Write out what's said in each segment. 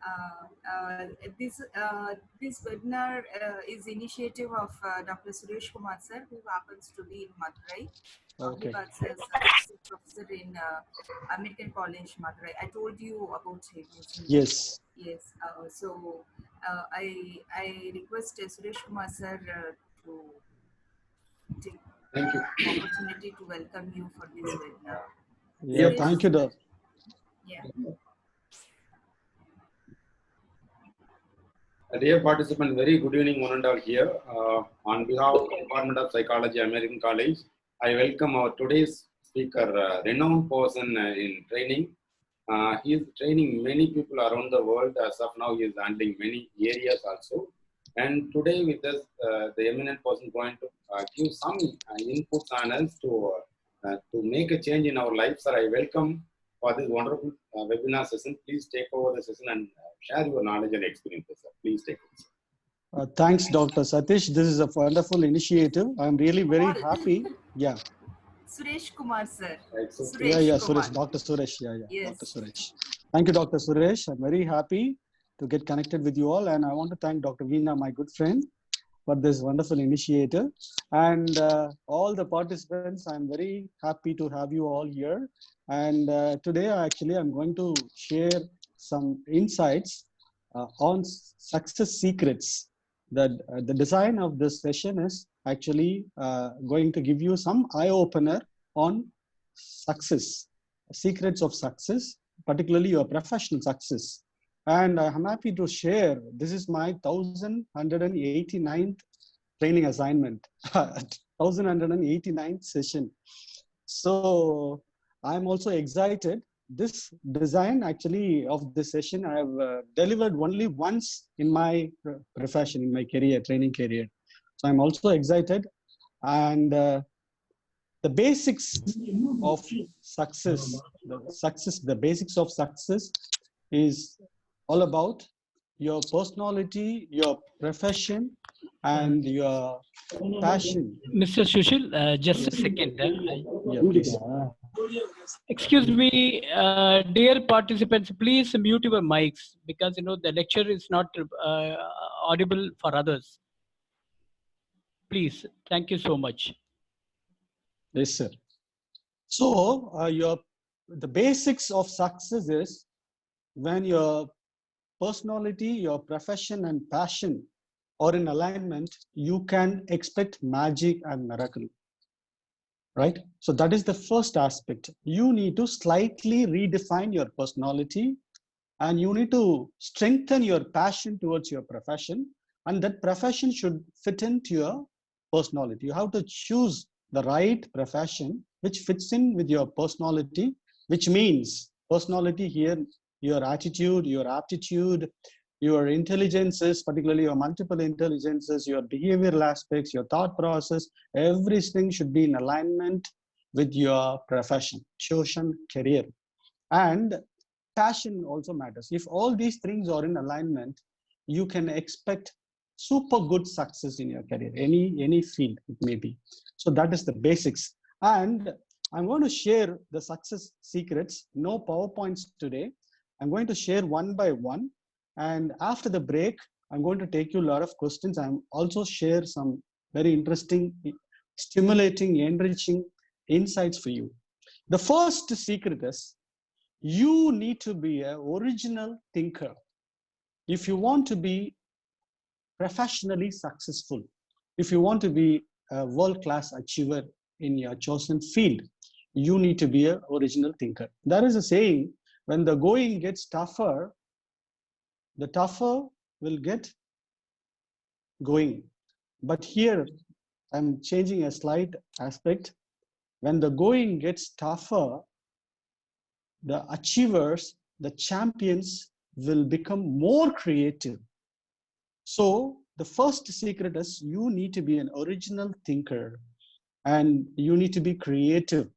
Uh, uh, this this webinar is initiative of Dr. Suresh Kumar sir, who happens to be in Madurai. He Okay. works as a professor in American College, Madurai. I told you about him, isn't it? Yes. Yes. I request Suresh Kumar sir to take Thank you. opportunity to welcome you for this webinar. Yeah. Suresh, Thank you, Doc. yeah. Dear participants, very good evening, one and all here. On behalf of the Department of Psychology, American College, I welcome our today's speaker, renowned person in training. He is training many people around the world. As of now, he is handling many areas also. And today with us, the eminent person going to give some inputs on us to make a change in our life. Sir, I welcome for this wonderful webinar session. Please take over the session and share your knowledge and experiences. Sir. Please take it. Thanks, Dr. Satish. This is a wonderful initiative. I'm really very happy. Yeah. Suresh Kumar sir. Yeah, Kumar. Suresh, Dr. Suresh. Yeah. Yes. Dr. Suresh. Thank you, Dr. Suresh. I'm very happy to get connected with you all. And I want to thank Dr. Veena, my good friend, for this wonderful initiative. And all the participants, I'm very happy to have you all here. And today, actually, I'm going to share some insights on success secrets. The design of this session is actually going to give you some eye-opener on success, secrets of success, particularly your professional success. And I'm happy to share, this is my 1189th training assignment, 1189th session. So I'm also excited. This design actually of this session I have delivered only once in my profession, in my career, training career. So I'm also excited. And the basics of success, the basics of success is all about your personality, your profession, and your passion. Mr. Susheel, just a second. Yeah, please. Excuse me, dear participants, please mute your mics because the lecture is not audible for others. Please, thank you so much. Yes, sir. So the basics of success is when your personality, your profession, and passion are in alignment, you can expect magic and miracle. Right? So that is the first aspect. You need to slightly redefine your personality, and you need to strengthen your passion towards your profession, and that profession should fit into your personality. You have to choose the right profession which fits in with your personality, which means personality here, your attitude, your aptitude, your intelligences, particularly your multiple intelligences, your behavioral aspects, your thought process, everything should be in alignment with your profession, chosen career. And passion also matters. If all these things are in alignment, you can expect super good success in your career, any field it may be. So that is the basics. And I'm going to share the success secrets. No PowerPoints today. I'm going to share one by one. And after the break, I'm going to take you a lot of questions. I'm also share some very interesting, stimulating, enriching insights for you. The first secret is you need to be an original thinker. If you want to be professionally successful, if you want to be a world-class achiever in your chosen field, you need to be an original thinker. There is a saying, when the going gets tougher, the tougher will get going. But here, I'm changing a slight aspect. When the going gets tougher, the achievers, the champions will become more creative. So the first secret is you need to be an original thinker and you need to be creative.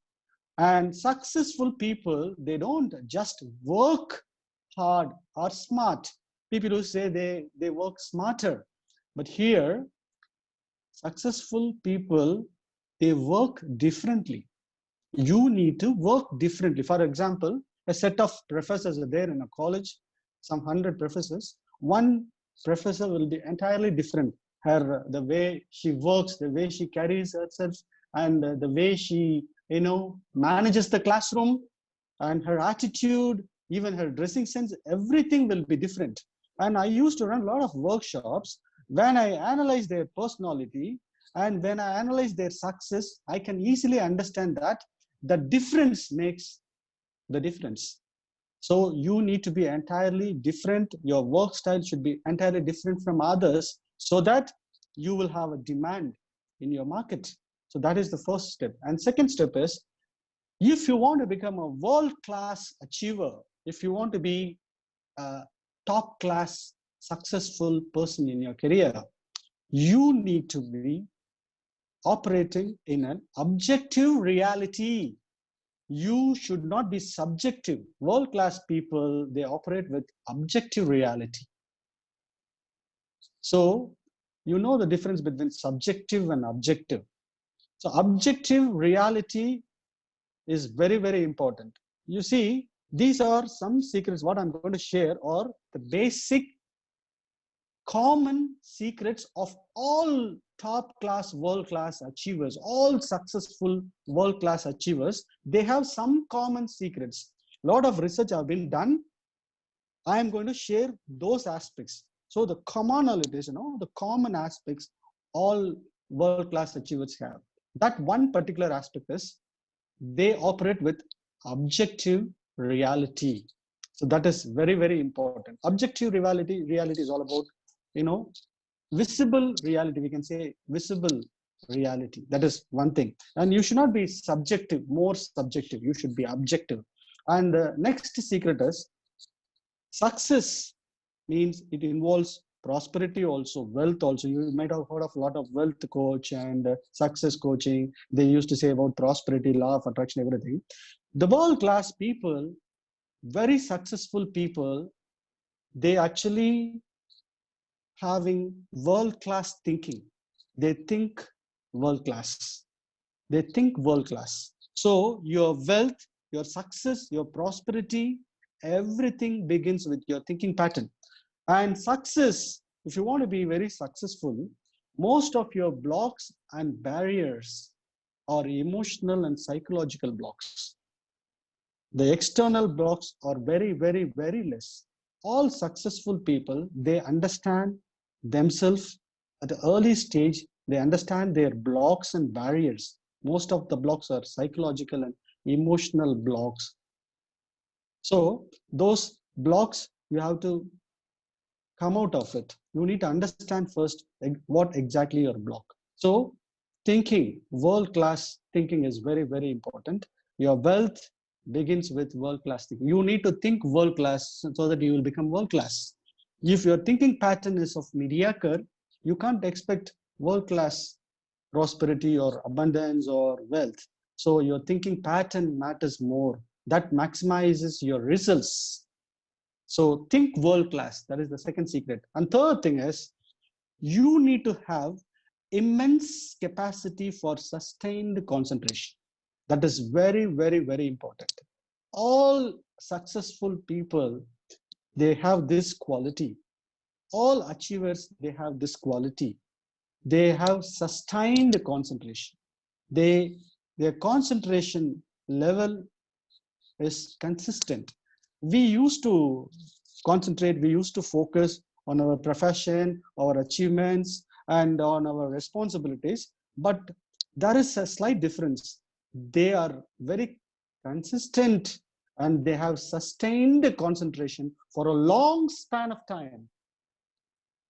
And successful people, they don't just work hard or smart. People who say they work smarter. But here, successful people, they work differently. You need to work differently. For example, a set of professors are there in a college. some 100 professors, one professor will be entirely different. The way she works, the way she carries herself, and the way she, manages the classroom, and her attitude, even her dressing sense, everything will be different. And I used to run a lot of workshops. When I analyze their personality and when I analyze their success, I can easily understand that the difference makes the difference. So you need to be entirely different. Your work style should be entirely different from others so that you will have a demand in your market. So that is the first step. And second step is, if you want to become a world-class achiever, if you want to be a top-class successful person in your career, you need to be operating in an objective reality. You should not be subjective. World-class people, they operate with objective reality. So you know the difference between subjective and objective. So objective reality is very, very important. You see, these are some secrets. What I'm going to share are the basic common secrets of all top-class, world-class achievers, all successful world-class achievers. They have some common secrets. A lot of research have been done. I am going to share those aspects. So the commonalities, the common aspects all world-class achievers have. That one particular aspect is they operate with objective reality. So that is very, very important. Objective reality is all about, visible reality. We can say visible reality. That is one thing. And you should not be subjective, more subjective. You should be objective. And the next secret is success means it involves prosperity also, wealth also. You might have heard of a lot of wealth coach and success coaching. They used to say about prosperity, law of attraction, everything. The world-class people, very successful people, they actually having world-class thinking. They think world-class. They think world-class. So your wealth, your success, your prosperity, everything begins with your thinking pattern. And success, if you want to be very successful, most of your blocks and barriers are emotional and psychological blocks. The external blocks are very, very, very less. All successful people, they understand themselves at an early stage. They understand their blocks and barriers. Most of the blocks are psychological and emotional blocks. So those blocks, you have to come out of it. You need to understand first what exactly your block. So thinking, world-class thinking is very, very important. Your wealth begins with world-class thinking. You need to think world-class so that you will become world-class. If your thinking pattern is of mediocre, you can't expect world-class prosperity or abundance or wealth. So your thinking pattern matters more. That maximizes your results. So think world-class. That is the second secret. And third thing is, you need to have immense capacity for sustained concentration. That is very, very, very important. All successful people, they have this quality. All achievers, they have this quality. They have sustained concentration. Their concentration level is consistent. We used to concentrate, we used to focus on our profession, our achievements, and on our responsibilities. But there is a slight difference. They are very consistent and they have sustained concentration for a long span of time.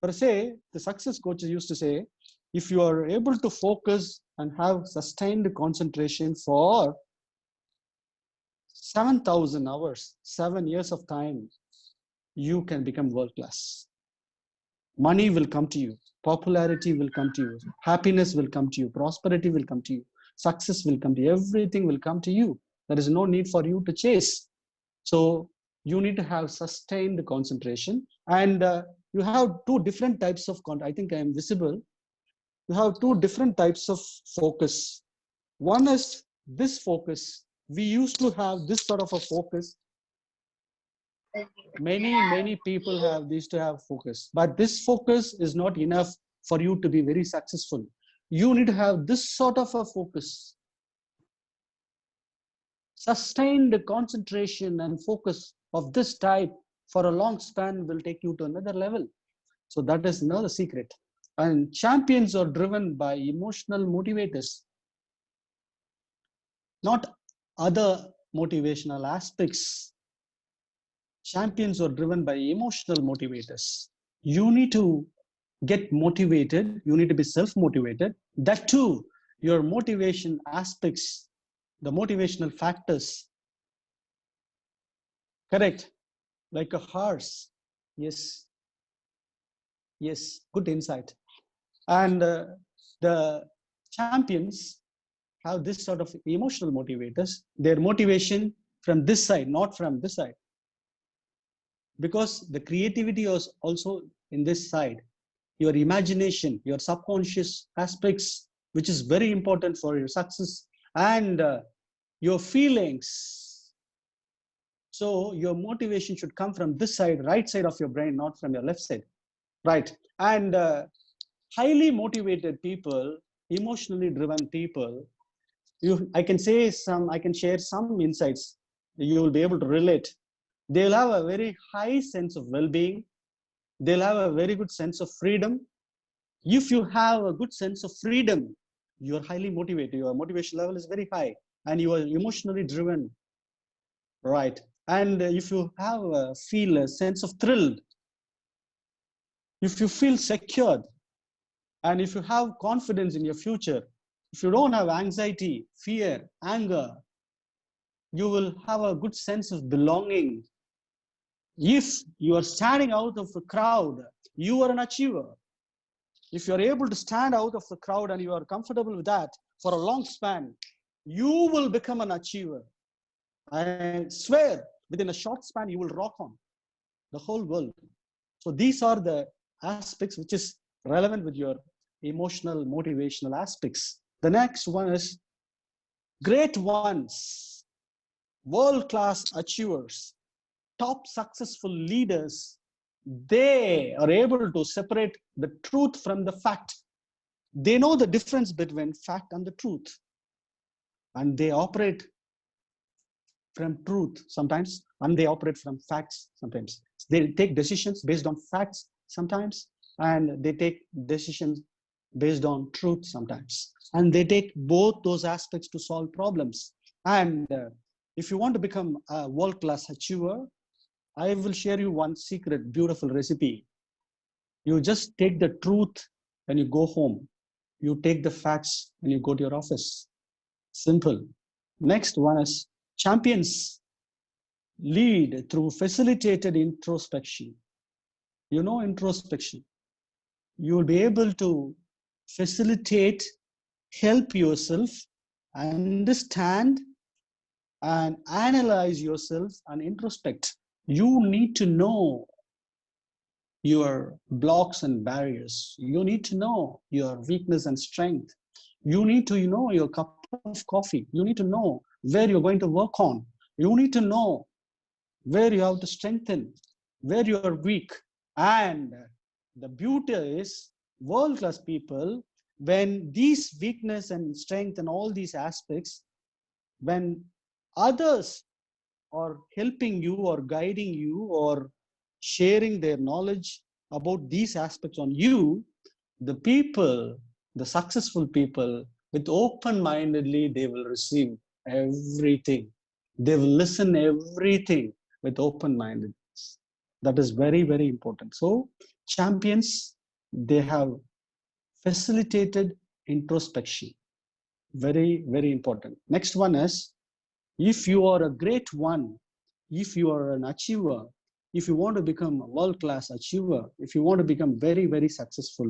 Per se, the success coaches used to say, if you are able to focus and have sustained concentration for 7,000 hours, 7 years of time, you can become world-class. Money will come to you. Popularity will come to you. Happiness will come to you. Prosperity will come to you. Success will come to you. Everything will come to you. There is no need for you to chase. So you need to have sustained concentration. And you have two different types of, I think I am visible. You have two different types of focus. One is this focus. We used to have this sort of a focus Many people have these to have focus, but this focus is not enough for you to be very successful. You need to have this sort of a focus. Sustained concentration and focus of this type for a long span will take you to another level. So that is another secret. And champions are driven by emotional motivators, not other motivational aspects. Champions are driven by emotional motivators. You need to get motivated. You need to be self-motivated. That too, your motivation aspects, the motivational factors. Correct. Like a horse. Yes. Yes. Good insight. And the champions have this sort of emotional motivators. Their motivation from this side, not from this side. Because the creativity is also in this side. Your imagination, your subconscious aspects, which is very important for your success, and your feelings. So your motivation should come from this side, right side of your brain, not from your left side. Right. And highly motivated people, emotionally driven people, I can share some insights. You will be able to relate. They'll have a very high sense of well-being. They'll have a very good sense of freedom. If you have a good sense of freedom, you're highly motivated. Your motivation level is very high and you are emotionally driven. Right. And if you feel a sense of thrill, if you feel secured, and if you have confidence in your future, if you don't have anxiety, fear, anger, you will have a good sense of belonging. If you are standing out of the crowd, you are an achiever. If you're able to stand out of the crowd and you are comfortable with that for a long span, you will become an achiever. I swear, within a short span, you will rock on the whole world. So these are the aspects which is relevant with your emotional, motivational aspects. The next one is great ones, world-class achievers, top successful leaders. They are able to separate the truth from the fact. They know the difference between fact and the truth. And they operate from truth sometimes, and they operate from facts sometimes. They take decisions based on facts sometimes, and they take decisions based on truth sometimes. And they take both those aspects to solve problems. And if you want to become a world-class achiever, I will share you one secret, beautiful recipe. You just take the truth when you go home. You take the facts when you go to your office. Simple. Next one is champions lead through facilitated introspection. You know introspection. You will be able to facilitate, help yourself, understand, and analyze yourself and introspect. You need to know your blocks and barriers. You need to know your weakness and strength. You need to know your cup of coffee. You need to know where you're going to work on. You need to know where you have to strengthen, where you are weak. And the beauty is world-class people, when these weakness and strength and all these aspects, when others are helping you or guiding you or sharing their knowledge about these aspects on you, the people, the successful people, with open-mindedly, they will receive everything. They will listen everything with open-mindedness. That is very, very important. So champions, they have facilitated introspection. Very, very important. Next one is, if you are a great one, if you are an achiever, if you want to become a world-class achiever, if you want to become very, very successful,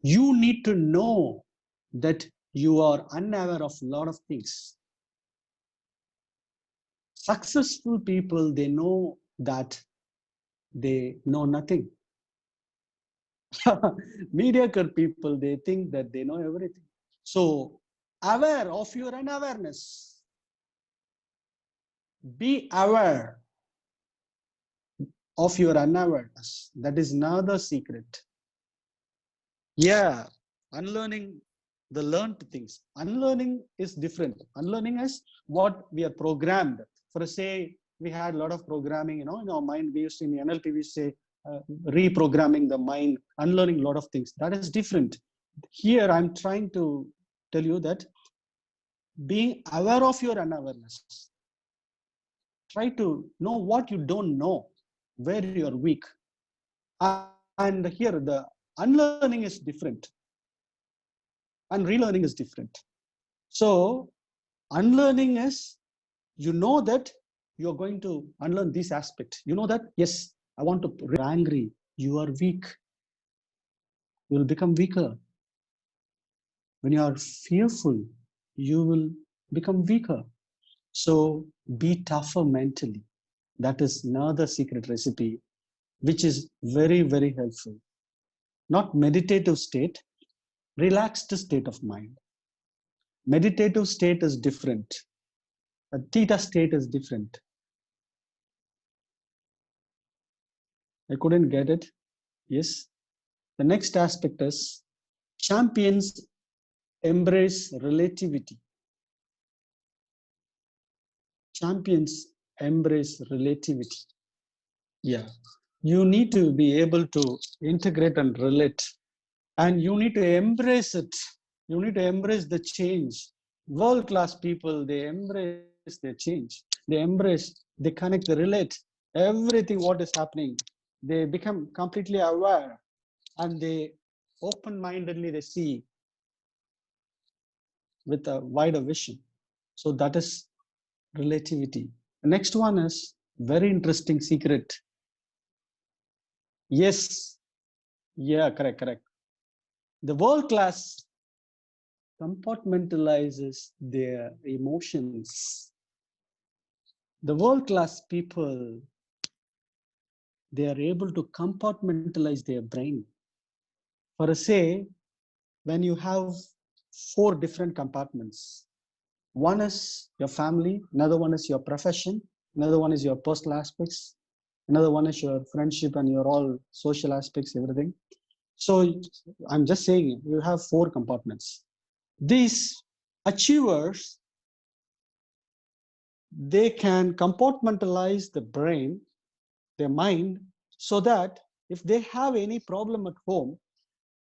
you need to know that you are unaware of a lot of things. Successful people, they know that they know nothing. Mediocre people, they think that they know everything. So, aware of your unawareness. Be aware. of your unawareness. That is another secret. Yeah, unlearning the learned things. Unlearning is different. Unlearning is what we are programmed. For say, we had a lot of programming, in our mind. We used to, in NLP, we say reprogramming the mind, unlearning a lot of things. That is different. Here, I'm trying to tell you that being aware of your unawareness. Try to know what you don't know, where you are weak. And here, the unlearning is different. And relearning is different. So unlearning is, you know that you're going to unlearn this aspect. You know that, yes, I want to, you're angry, you are weak. You will become weaker. When you are fearful, you will become weaker. So be tougher mentally. That is another secret recipe, which is very, very helpful. Not meditative state, relaxed state of mind. Meditative state is different. A theta state is different. I couldn't get it. Yes. The next aspect is champions embrace relativity. Champions embrace relativity. Yeah. You need to be able to integrate and relate, and you need to embrace it. You need to embrace the change. World-class people, they embrace their change. They embrace, they connect, they relate everything what is happening. They become completely aware, and they open-mindedly they see with a wider vision. So that is relativity. The next one is very interesting secret. Yes. Yeah, correct. The world class compartmentalizes their emotions. The world class people, they are able to compartmentalize their brain. For say, when you have 4 different compartments, one is your family, another one is your profession, another one is your personal aspects, another one is your friendship and your all social aspects, everything. So I'm just saying, you have 4 compartments. These achievers, they can compartmentalize the brain, their mind, so that if they have any problem at home,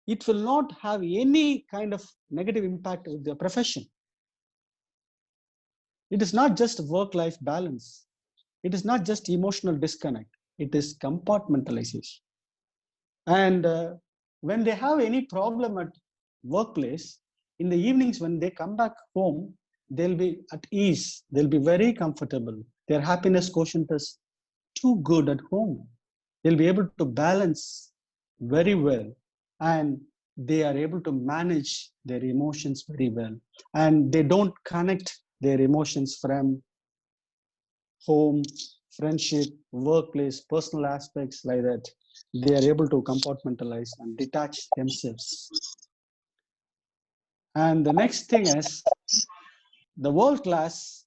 it will not have any kind of negative impact with their profession. It is not just work-life balance. It is not just emotional disconnect. It is compartmentalization. And when they have any problem at workplace, in the evenings when they come back home, they'll be at ease. They'll be very comfortable. Their happiness quotient is too good at home. They'll be able to balance very well, and they are able to manage their emotions very well. And they don't connect their emotions from home, friendship, workplace, personal aspects like that. They are able to compartmentalize and detach themselves. And the next thing is the world class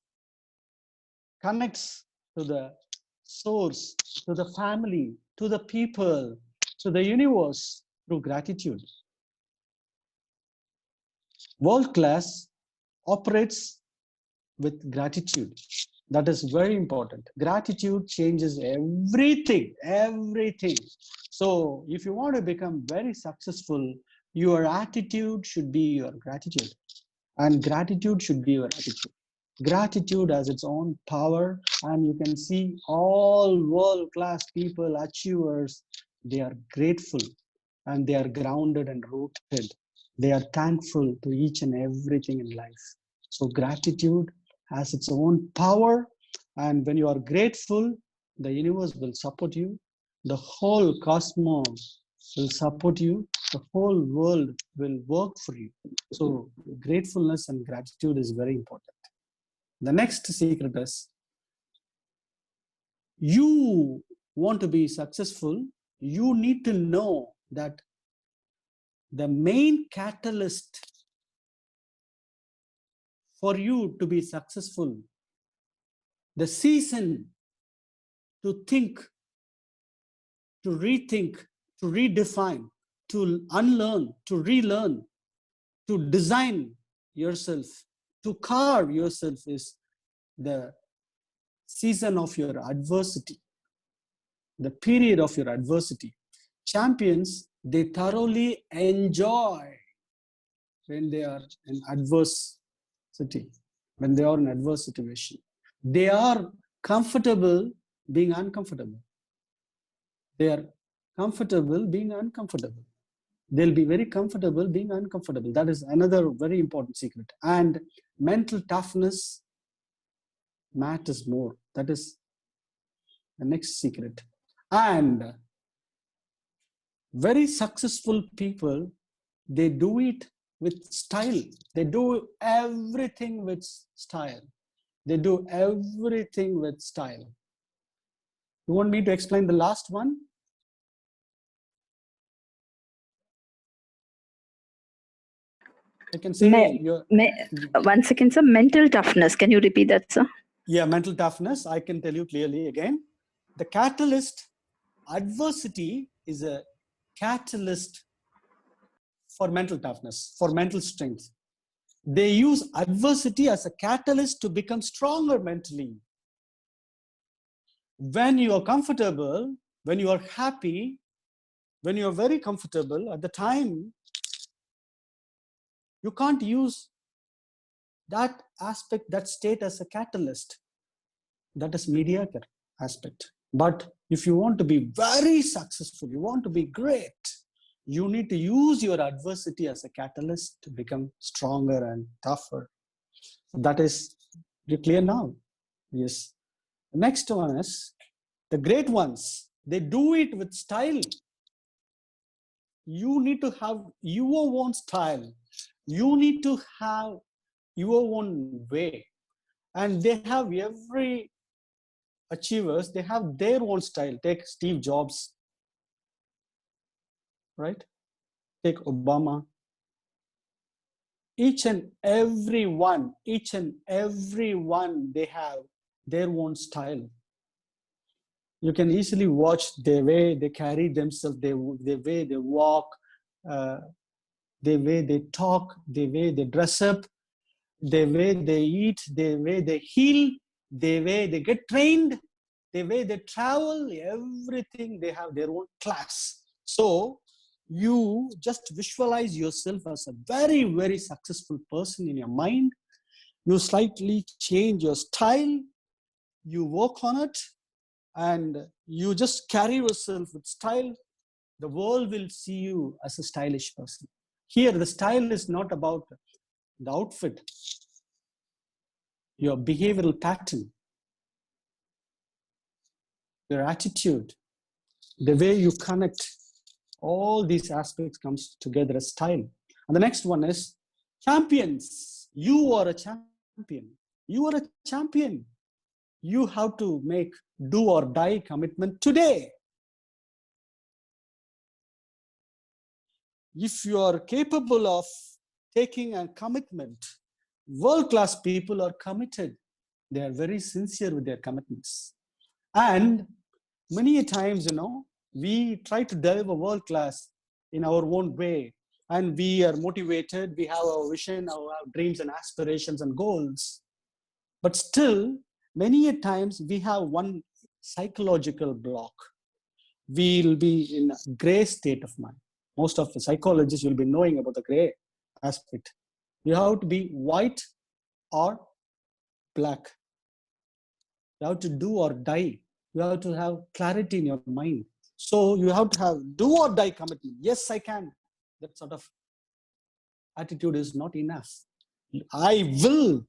connects to the source, to the family, to the people, to the universe through gratitude. World class operates with gratitude. That is very important. Gratitude changes everything, everything. So if you want to become very successful, your attitude should be your gratitude, and gratitude should be your attitude. Gratitude has its own power, and you can see all world-class people, achievers, they are grateful and they are grounded and rooted. They are thankful to each and everything in life. So gratitude has its own power, and when you are grateful, the universe will support you. The whole cosmos will support you. The whole world will work for you. So gratefulness and gratitude is very important. The next secret is, you want to be successful, you need to know that the main catalyst for you to be successful, the season to think to rethink, to redefine, to unlearn, to relearn, to design yourself, to carve yourself is the season of your adversity, the period of your adversity. Champions, they thoroughly enjoy when they are in adversity, when they are in adverse situation. They are comfortable being uncomfortable. They are comfortable being uncomfortable. They'll be very comfortable being uncomfortable. That is another very important secret. And mental toughness matters more. That is the next secret. And very successful people, they do it with style. They do everything with style. They do everything with style. You want me to explain the last one? I can say one second, sir. Mental toughness. Can you repeat that, sir? Yeah, mental toughness. I can tell you clearly again. The catalyst, adversity is a catalyst for mental toughness, for mental strength. They use adversity as a catalyst to become stronger mentally. When you are comfortable, when you are happy, when you are very comfortable, at the time, you can't use that aspect, that state as a catalyst. That is mediocre aspect. But if you want to be very successful, you want to be great, you need to use your adversity as a catalyst to become stronger and tougher. That is clear now. Yes. The next one is the great ones. They do it with style. You need to have your own style. You need to have your own way. And they have every achievers, they have their own style. Take Steve Jobs, right? Take Obama. Each and every one, they have their own style. You can easily watch the way they carry themselves, the way they walk, the way they talk, the way they dress up, the way they eat, the way they heal, the way they get trained, the way they travel, everything, they have their own class. So you just visualize yourself as a very, very successful person in your mind. You slightly change your style, you work on it, and you just carry yourself with style. The world will see you as a stylish person. Here, the style is not about the outfit, your behavioral pattern, your attitude, the way you connect. All these aspects comes together as style. And the next one is champions. You are a champion. You are a champion. You have to make do or die commitment today. If you are capable of taking a commitment, world-class people are committed. They are very sincere with their commitments. And many times, we try to deliver world-class in our own way. And we are motivated, we have our vision, our dreams and aspirations and goals. But still, many times we have one psychological block. We'll be in a gray state of mind. Most of the psychologists will be knowing about the gray aspect. You have to be white or black. You have to do or die. You have to have clarity in your mind. So you have to have do or die commitment. Yes, I can. That sort of attitude is not enough. I will.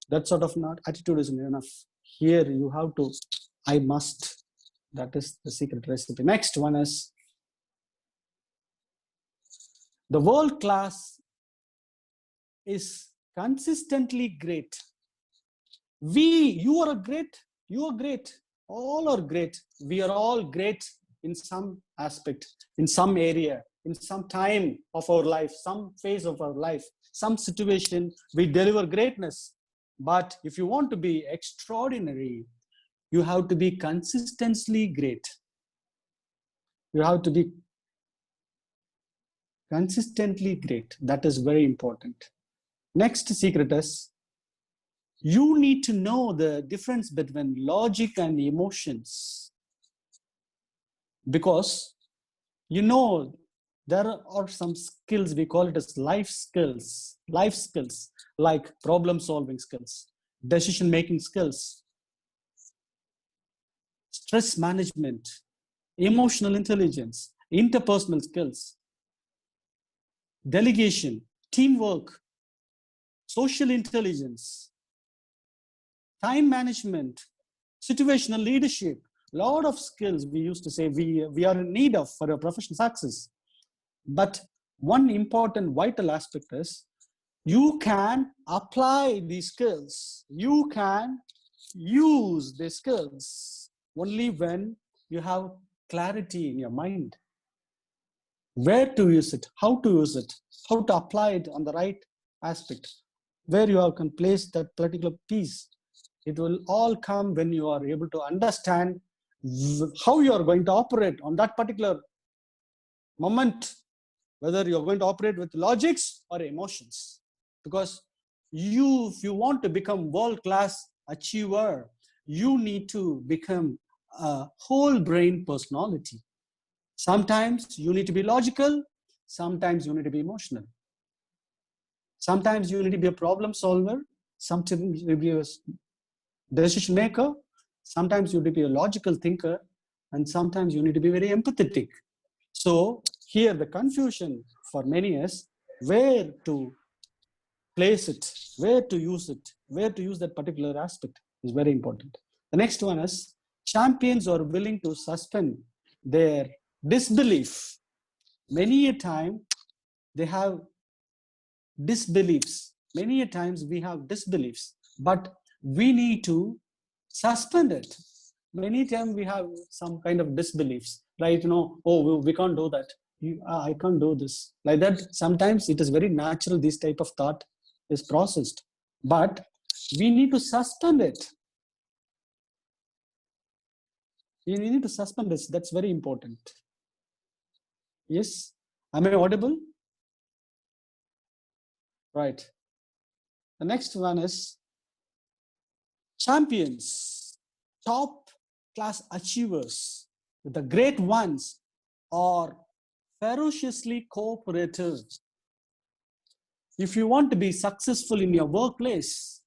That sort of attitude isn't enough. Here you have to, I must. That is the secret recipe. Next one is the world class is consistently great. You are great. You are great. All are great. We are all great in some aspect, in some area, in some time of our life, some phase of our life, some situation, we deliver greatness. But if you want to be extraordinary, you have to be consistently great. You have to be consistently great. That is very important. Next secret is you need to know the difference between logic and emotions, because you know there are some skills, we call it as life skills like problem solving skills, decision making skills, stress management, emotional intelligence, interpersonal skills, delegation, teamwork, social intelligence, time management, situational leadership. Lot of skills we used to say we are in need of for a professional success. But one important vital aspect is you can apply these skills. You can use the skills only when you have clarity in your mind. Where to use it, how to use it, how to apply it on the right aspect, where you can place that particular piece. It will all come when you are able to understand how you are going to operate on that particular moment, whether you're going to operate with logics or emotions. Because if you want to become world-class achiever, you need to become a whole brain personality. Sometimes you need to be logical, sometimes you need to be emotional. Sometimes you need to be a problem solver, sometimes you need to be a decision maker, sometimes you need to be a logical thinker, and sometimes you need to be very empathetic. So here the confusion for many is where to place it, where to use it, where to use that particular aspect is very important. The next one is champions are willing to suspend their disbelief. Many a time they have disbeliefs. Many a times we have disbeliefs, but we need to suspend it. Many times we have some kind of disbeliefs, like, oh, we can't do that. I can't do this. Like that, sometimes it is very natural, this type of thought is processed, but we need to suspend it. You need to suspend this. That's very important. Yes? Am I audible? Right. The next one is champions, top class achievers, the great ones are ferociously cooperative. If you want to be successful in your workplace,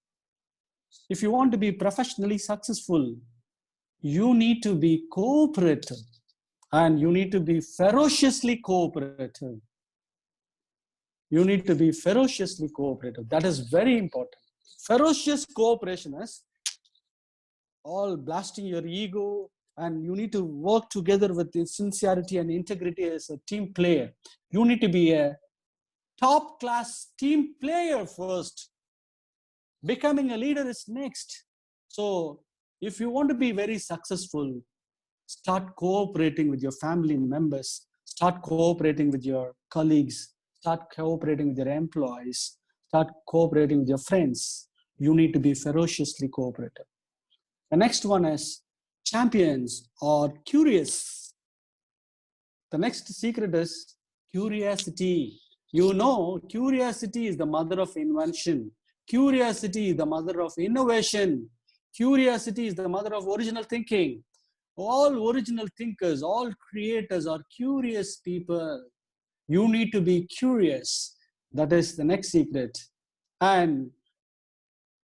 if you want to be professionally successful, you need to be cooperative and you need to be ferociously cooperative. You need to be ferociously cooperative. That is very important. Ferocious cooperation is all blasting your ego, and you need to work together with sincerity and integrity as a team player. You need to be a top class team player first. Becoming a leader is next. So if you want to be very successful, start cooperating with your family members, start cooperating with your colleagues, start cooperating with your employees, start cooperating with your friends. You need to be ferociously cooperative. The next one is champions are curious. The next secret is curiosity. Curiosity is the mother of invention. Curiosity is the mother of innovation. Curiosity is the mother of original thinking. All original thinkers, all creators are curious people. You need to be curious. That is the next secret. And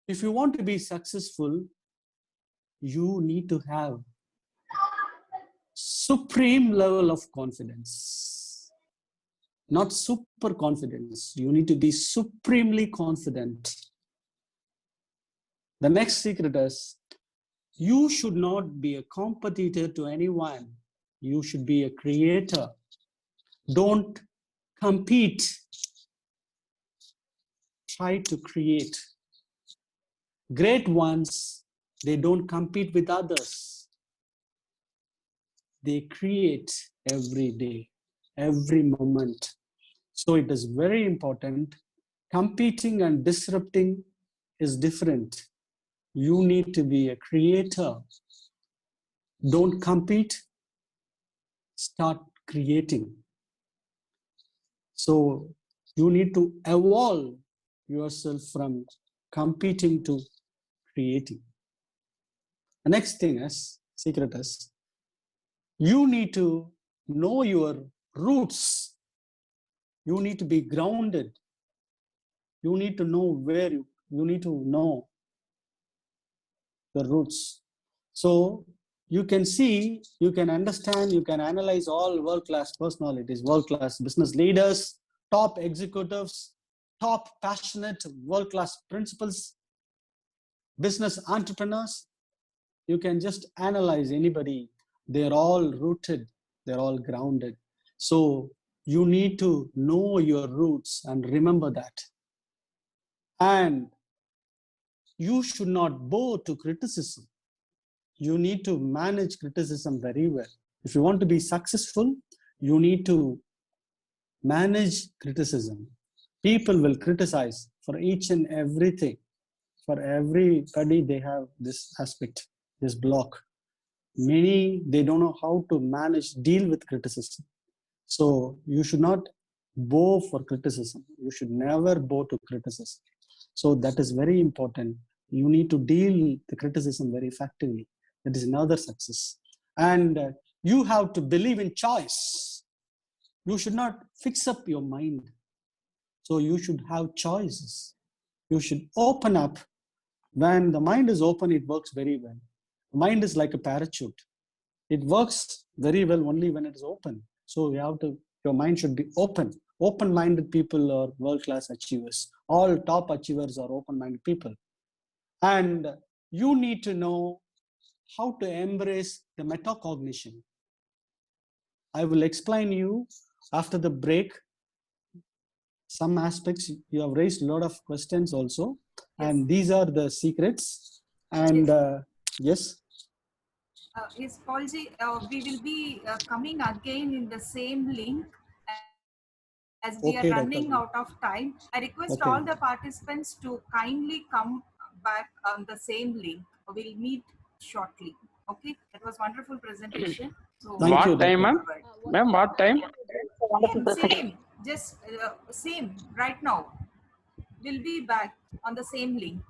if you want to be successful, you need to have supreme level of confidence. Not super confidence. You need to be supremely confident. The next secret is you should not be a competitor to anyone. You should be a creator. Don't compete. Try to create. Great ones, they don't compete with others. They create every day, every moment. So it is very important. Competing and disrupting is different. You need to be a creator. Don't compete. Start creating. So you need to evolve yourself from competing to creating. The next thing is, secret is, you need to know your roots. You need to be grounded. You need to know where you need to know the roots. So you can see, you can understand, you can analyze all world-class personalities, world-class business leaders, top executives, top passionate world-class principals, business entrepreneurs. You can just analyze anybody. They're all rooted, they're all grounded. So you need to know your roots and remember that. And you should not bow to criticism. You need to manage criticism very well. If you want to be successful, you need to manage criticism. People will criticize for each and everything. For everybody, they have this aspect, this block. Many, they don't know how to manage, deal with criticism. So you should not bow for criticism. You should never bow to criticism. So that is very important. You need to deal the criticism very effectively. That is another success. And you have to believe in choice. You should not fix up your mind. So you should have choices. You should open up. When the mind is open, it works very well. The mind is like a parachute. It works very well only when it is open. So you have to, your mind should be open. Open-minded people are world-class achievers. All top achievers are open-minded people. And you need to know how to embrace the metacognition. I will explain you after the break some aspects. You have raised a lot of questions also. Yes. And these are the secrets. And yes. Yes, Paulji, we will be coming again in the same link as we are Okay, running Dr. out of time. I request Okay. all the participants to kindly come back on the same link. We'll meet shortly. Okay, that was wonderful presentation. So Thank you, What time, Dr. ma'am? Ma'am, what time? same, just same right now. We'll be back on the same link.